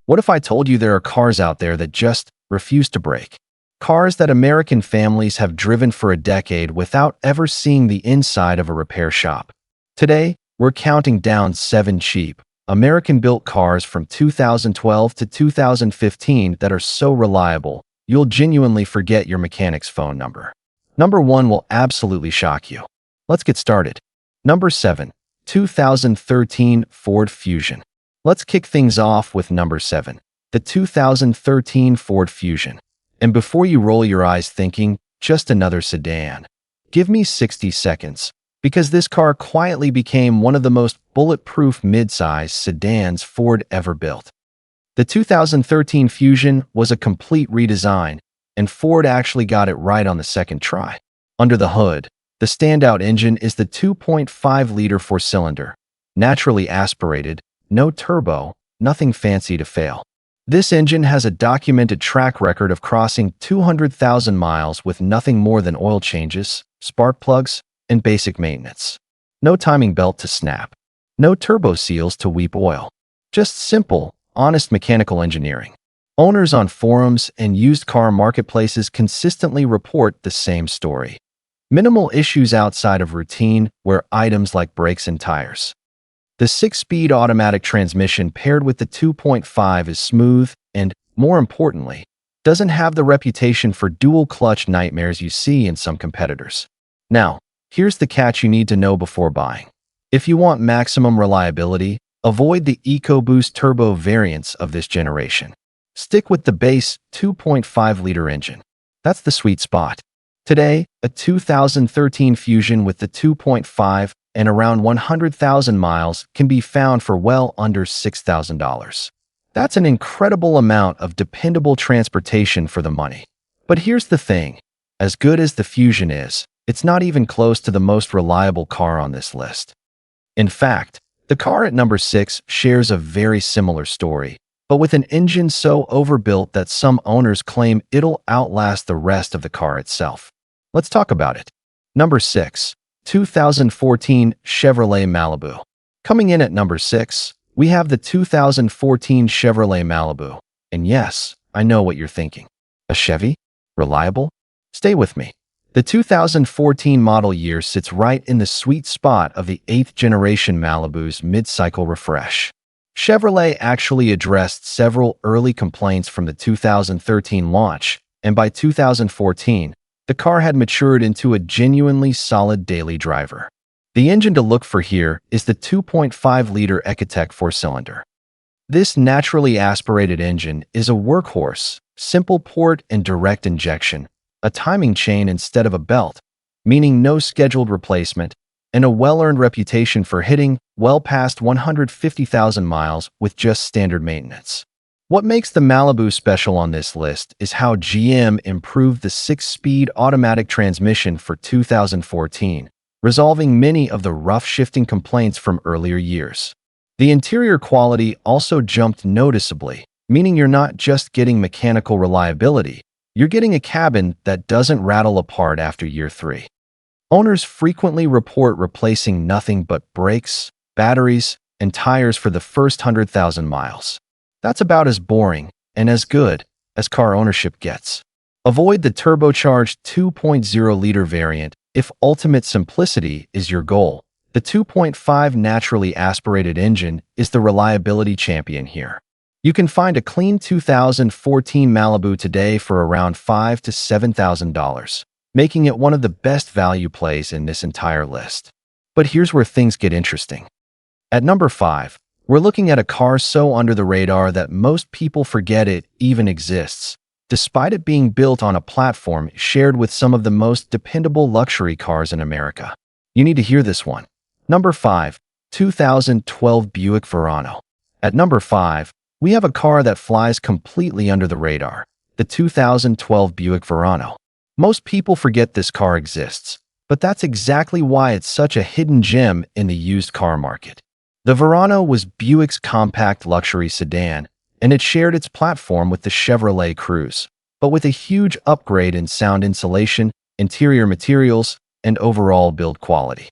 What if I told you there are cars out there that just refuse to break? Cars that American families have driven for a decade without ever seeing the inside of a repair shop. Today, we're counting down 7 cheap, American-built cars from 2012 to 2015 that are so reliable, you'll genuinely forget your mechanic's phone number. Number 1 will absolutely shock you. Let's get started. Number 7. 2013 Ford Fusion. Let's kick things off with number 7, the 2013 Ford Fusion. And before you roll your eyes thinking, just another sedan, give me 60 seconds, because this car quietly became one of the most bulletproof midsize sedans Ford ever built. The 2013 Fusion was a complete redesign, and Ford actually got it right on the second try. Under the hood, the standout engine is the 2.5-liter four-cylinder, naturally aspirated, no turbo, nothing fancy to fail. This engine has a documented track record of crossing 200,000 miles with nothing more than oil changes, spark plugs, and basic maintenance. No timing belt to snap. No turbo seals to weep oil. Just simple, honest mechanical engineering. Owners on forums and used car marketplaces consistently report the same story. Minimal issues outside of routine wear items like brakes and tires. The 6-speed automatic transmission paired with the 2.5 is smooth and, more importantly, doesn't have the reputation for dual-clutch nightmares you see in some competitors. Now, here's the catch you need to know before buying. If you want maximum reliability, avoid the EcoBoost turbo variants of this generation. Stick with the base 2.5-liter engine. That's the sweet spot. Today, a 2013 Fusion with the 2.5 and around 100,000 miles can be found for well under $6,000. That's an incredible amount of dependable transportation for the money. But here's the thing. As good as the Fusion is, it's not even close to the most reliable car on this list. In fact, the car at number 6 shares a very similar story, but with an engine so overbuilt that some owners claim it'll outlast the rest of the car itself. Let's talk about it. Number 6. 2014 Chevrolet Malibu. Coming in at number 6, we have the 2014 Chevrolet Malibu. And yes, I know what you're thinking. A Chevy? Reliable? Stay with me. The 2014 model year sits right in the sweet spot of the 8th generation Malibu's mid-cycle refresh. Chevrolet actually addressed several early complaints from the 2013 launch, and by 2014, the car had matured into a genuinely solid daily driver. The engine to look for here is the 2.5-liter Ecotec four-cylinder. This naturally aspirated engine is a workhorse, simple port and direct injection, a timing chain instead of a belt, meaning no scheduled replacement, and a well-earned reputation for hitting well past 150,000 miles with just standard maintenance. What makes the Malibu special on this list is how GM improved the 6-speed automatic transmission for 2014, resolving many of the rough shifting complaints from earlier years. The interior quality also jumped noticeably, meaning you're not just getting mechanical reliability, you're getting a cabin that doesn't rattle apart after year 3. Owners frequently report replacing nothing but brakes, batteries, and tires for the first 100,000 miles. That's about as boring and as good as car ownership gets. Avoid the turbocharged 2.0-liter variant if ultimate simplicity is your goal. The 2.5 naturally aspirated engine is the reliability champion here. You can find a clean 2014 Malibu today for around $5,000 to $7,000, making it one of the best value plays in this entire list. But here's where things get interesting. At number 5, we're looking at a car so under the radar that most people forget it even exists, despite it being built on a platform shared with some of the most dependable luxury cars in America. You need to hear this one. Number 5. 2012 Buick Verano. At number 5, we have a car that flies completely under the radar, the 2012 Buick Verano. Most people forget this car exists, but that's exactly why it's such a hidden gem in the used car market. The Verano was Buick's compact luxury sedan, and it shared its platform with the Chevrolet Cruze, but with a huge upgrade in sound insulation, interior materials, and overall build quality.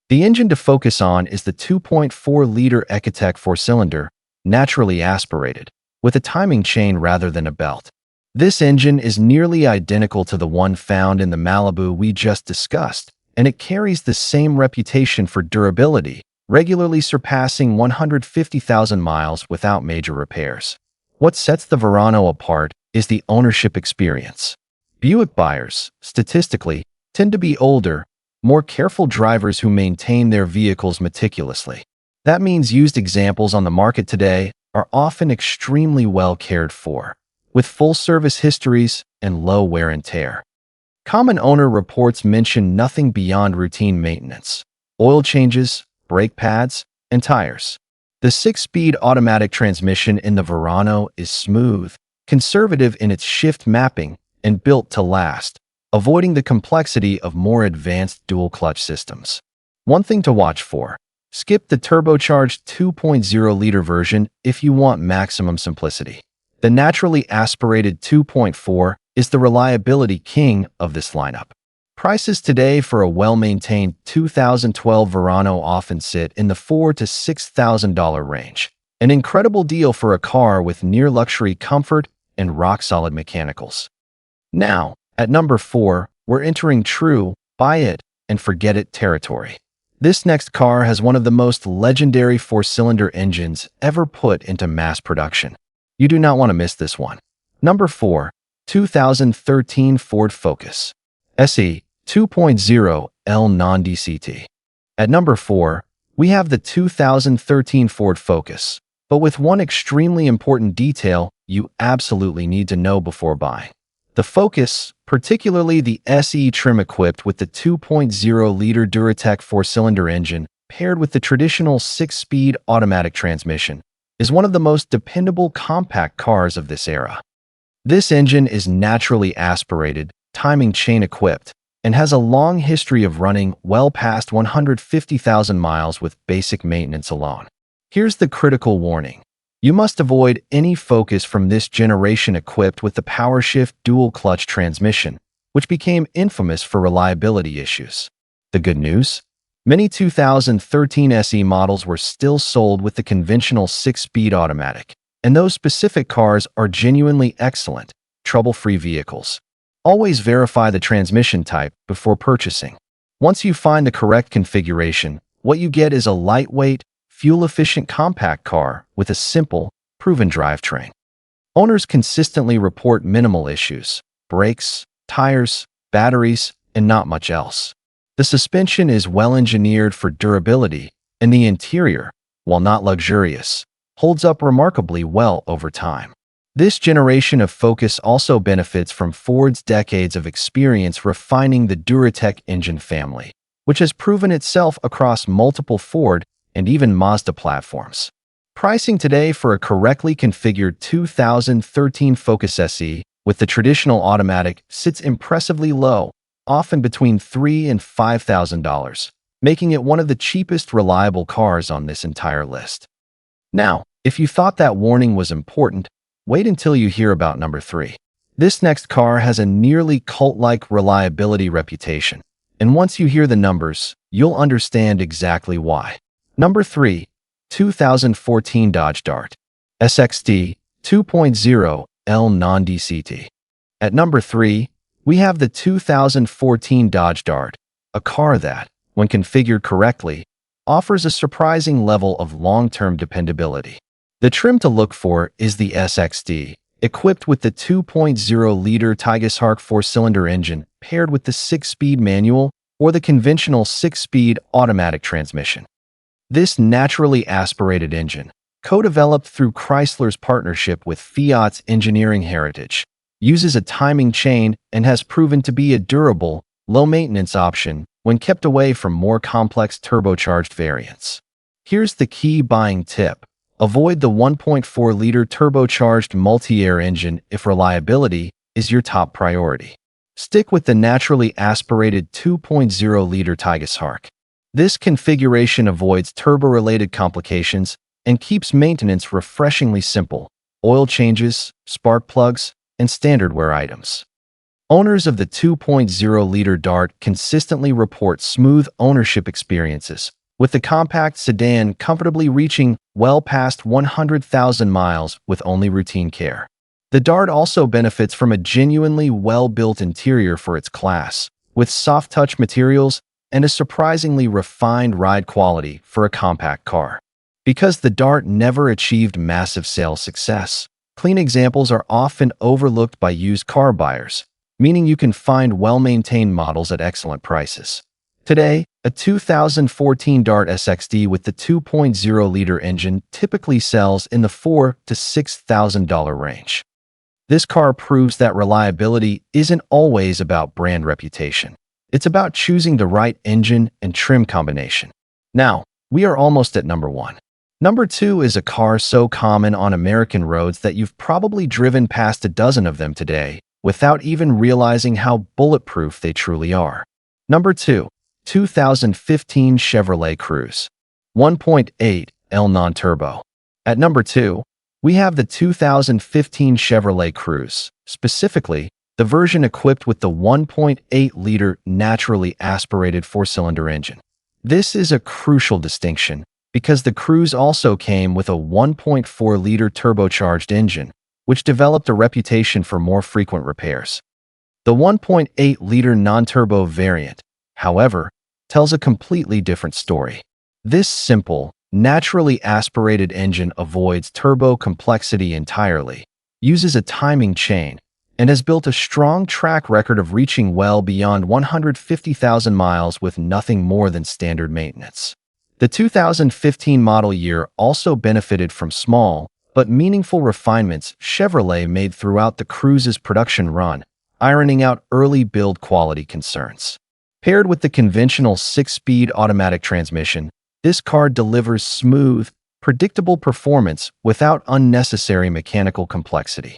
The engine to focus on is the 2.4-liter Ecotec four-cylinder, naturally aspirated, with a timing chain rather than a belt. This engine is nearly identical to the one found in the Malibu we just discussed, and it carries the same reputation for durability, regularly surpassing 150,000 miles without major repairs. What sets the Verano apart is the ownership experience. Buick buyers, statistically, tend to be older, more careful drivers who maintain their vehicles meticulously. That means used examples on the market today are often extremely well cared for, with full service histories and low wear and tear. Common owner reports mention nothing beyond routine maintenance: oil changes, brake pads, and tires. The 6-speed automatic transmission in the Verano is smooth, conservative in its shift mapping, and built to last, avoiding the complexity of more advanced dual-clutch systems. One thing to watch for: skip the turbocharged 2.0-liter version if you want maximum simplicity. The naturally aspirated 2.4 is the reliability king of this lineup. Prices today for a well-maintained 2012 Verano often sit in the $4,000 to $6,000 range. An incredible deal for a car with near-luxury comfort and rock-solid mechanicals. Now, at number 4, we're entering true buy it and forget it territory. This next car has one of the most legendary 4-cylinder engines ever put into mass production. You do not want to miss this one. Number 4, 2013 Ford Focus SE 2.0 L non-DCT. At number 4, we have the 2013 Ford Focus, but with one extremely important detail you absolutely need to know before buying. The Focus, particularly the SE trim equipped with the 2.0-liter Duratec 4-cylinder engine paired with the traditional 6-speed automatic transmission, is one of the most dependable compact cars of this era. This engine is naturally aspirated, timing chain equipped, and has a long history of running well past 150,000 miles with basic maintenance alone. Here's the critical warning: you must avoid any Focus from this generation equipped with the PowerShift dual-clutch transmission, which became infamous for reliability issues. The good news? Many 2013 SE models were still sold with the conventional 6-speed automatic, and those specific cars are genuinely excellent, trouble-free vehicles. Always verify the transmission type before purchasing. Once you find the correct configuration, what you get is a lightweight, fuel-efficient compact car with a simple, proven drivetrain. Owners consistently report minimal issues: brakes, tires, batteries, and not much else. The suspension is well-engineered for durability, and the interior, while not luxurious, holds up remarkably well over time. This generation of Focus also benefits from Ford's decades of experience refining the Duratec engine family, which has proven itself across multiple Ford and even Mazda platforms. Pricing today for a correctly configured 2013 Focus SE with the traditional automatic sits impressively low, often between $3,000 and $5,000, making it one of the cheapest reliable cars on this entire list. Now, if you thought that warning was important, wait until you hear about number 3. This next car has a nearly cult-like reliability reputation, and once you hear the numbers, you'll understand exactly why. Number 3, 2014 Dodge Dart SXT 2.0 L non-DCT. At number 3, we have the 2014 Dodge Dart, a car that, when configured correctly, offers a surprising level of long-term dependability. The trim to look for is the SXT, equipped with the 2.0-liter Tigashark 4-cylinder engine paired with the 6-speed manual or the conventional 6-speed automatic transmission. This naturally aspirated engine, co-developed through Chrysler's partnership with Fiat's engineering heritage, uses a timing chain and has proven to be a durable, low-maintenance option when kept away from more complex turbocharged variants. Here's the key buying tip: avoid the 1.4-liter turbocharged multi-air engine if reliability is your top priority. Stick with the naturally aspirated 2.0-liter Tigashark. This configuration avoids turbo-related complications and keeps maintenance refreshingly simple: oil changes, spark plugs, and standard wear items. Owners of the 2.0-liter Dart consistently report smooth ownership experiences, with the compact sedan comfortably reaching well past 100,000 miles with only routine care. The Dart also benefits from a genuinely well-built interior for its class, with soft-touch materials and a surprisingly refined ride quality for a compact car. Because the Dart never achieved massive sales success, clean examples are often overlooked by used car buyers, meaning you can find well-maintained models at excellent prices. Today, a 2014 Dart SXD with the 2.0-liter engine typically sells in the $4,000 to $6,000 range. This car proves that reliability isn't always about brand reputation. It's about choosing the right engine and trim combination. Now, we are almost at number 1. Number 2 is a car so common on American roads that you've probably driven past a dozen of them today without even realizing how bulletproof they truly are. Number 2. 2015 Chevrolet Cruze 1.8L non-turbo. At number 2, we have the 2015 Chevrolet Cruze, specifically the version equipped with the 1.8-liter naturally aspirated four-cylinder engine. This is a crucial distinction because the Cruze also came with a 1.4-liter turbocharged engine, which developed a reputation for more frequent repairs. The 1.8-liter non-turbo variant, however, tells a completely different story. This simple, naturally aspirated engine avoids turbo complexity entirely, uses a timing chain, and has built a strong track record of reaching well beyond 150,000 miles with nothing more than standard maintenance. The 2015 model year also benefited from small but meaningful refinements Chevrolet made throughout the Cruze's production run, ironing out early build quality concerns. Paired with the conventional 6-speed automatic transmission, this car delivers smooth, predictable performance without unnecessary mechanical complexity.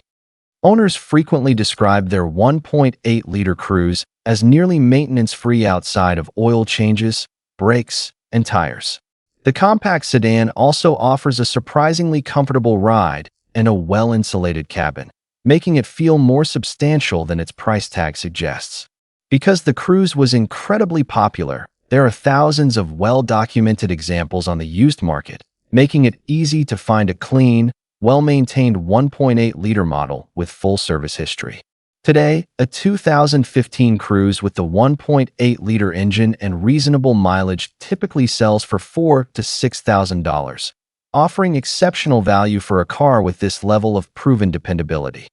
Owners frequently describe their 1.8-liter Cruze as nearly maintenance-free outside of oil changes, brakes, and tires. The compact sedan also offers a surprisingly comfortable ride and a well-insulated cabin, making it feel more substantial than its price tag suggests. Because the Cruze was incredibly popular, there are thousands of well-documented examples on the used market, making it easy to find a clean, well-maintained 1.8-liter model with full service history. Today, a 2015 Cruze with the 1.8-liter engine and reasonable mileage typically sells for $4,000 to $6,000, offering exceptional value for a car with this level of proven dependability.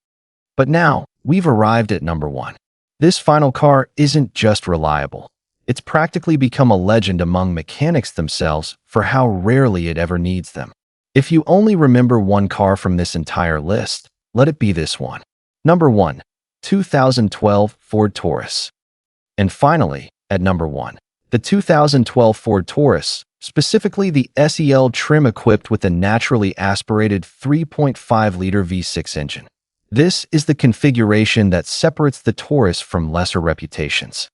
But now, we've arrived at number 1. This final car isn't just reliable. It's practically become a legend among mechanics themselves for how rarely it ever needs them. If you only remember one car from this entire list, let it be this one. Number 1. 2012 Ford Taurus. And finally, at number 1, the 2012 Ford Taurus, specifically the SEL trim equipped with a naturally aspirated 3.5-liter V6 engine. This is the configuration that separates the Taurus from lesser reputations.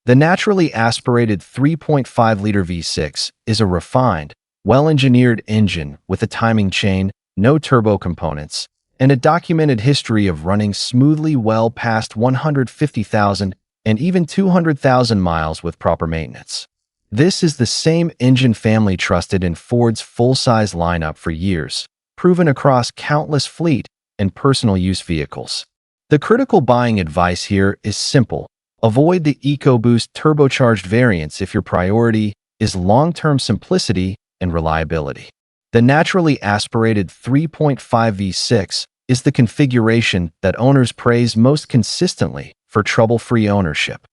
The naturally aspirated 3.5-liter V6 is a refined, well-engineered engine with a timing chain, no turbo components, and a documented history of running smoothly well past 150,000 and even 200,000 miles with proper maintenance. This is the same engine family trusted in Ford's full-size lineup for years, proven across countless fleet and personal use vehicles. The critical buying advice here is simple. Avoid the EcoBoost turbocharged variants if your priority is long-term simplicity and reliability. The naturally aspirated 3.5 V6 is the configuration that owners praise most consistently for trouble-free ownership.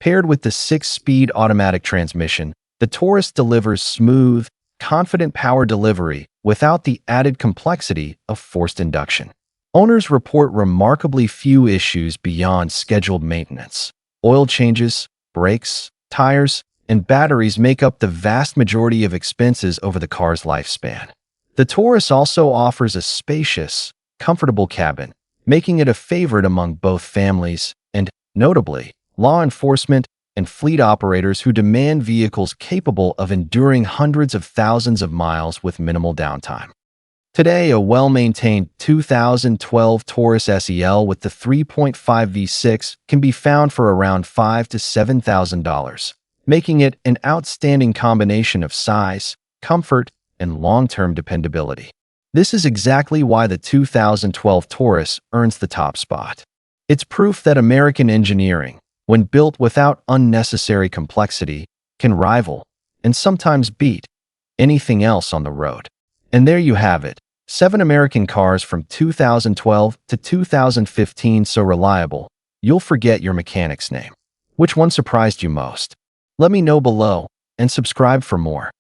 Paired with the 6-speed automatic transmission, the Taurus delivers smooth, confident power delivery without the added complexity of forced induction. Owners report remarkably few issues beyond scheduled maintenance. Oil changes, brakes, tires, and batteries make up the vast majority of expenses over the car's lifespan. The Taurus also offers a spacious, comfortable cabin, making it a favorite among both families and, notably, law enforcement and fleet operators who demand vehicles capable of enduring hundreds of thousands of miles with minimal downtime. Today, a well-maintained 2012 Taurus SEL with the 3.5 V6 can be found for around $5,000 to $7,000, making it an outstanding combination of size, comfort, and long-term dependability. This is exactly why the 2012 Taurus earns the top spot. It's proof that American engineering, when built without unnecessary complexity, can rival, and sometimes beat, anything else on the road. And there you have it, 7 American cars from 2012 to 2015 so reliable, you'll forget your mechanic's name. Which one surprised you most? Let me know below, and subscribe for more.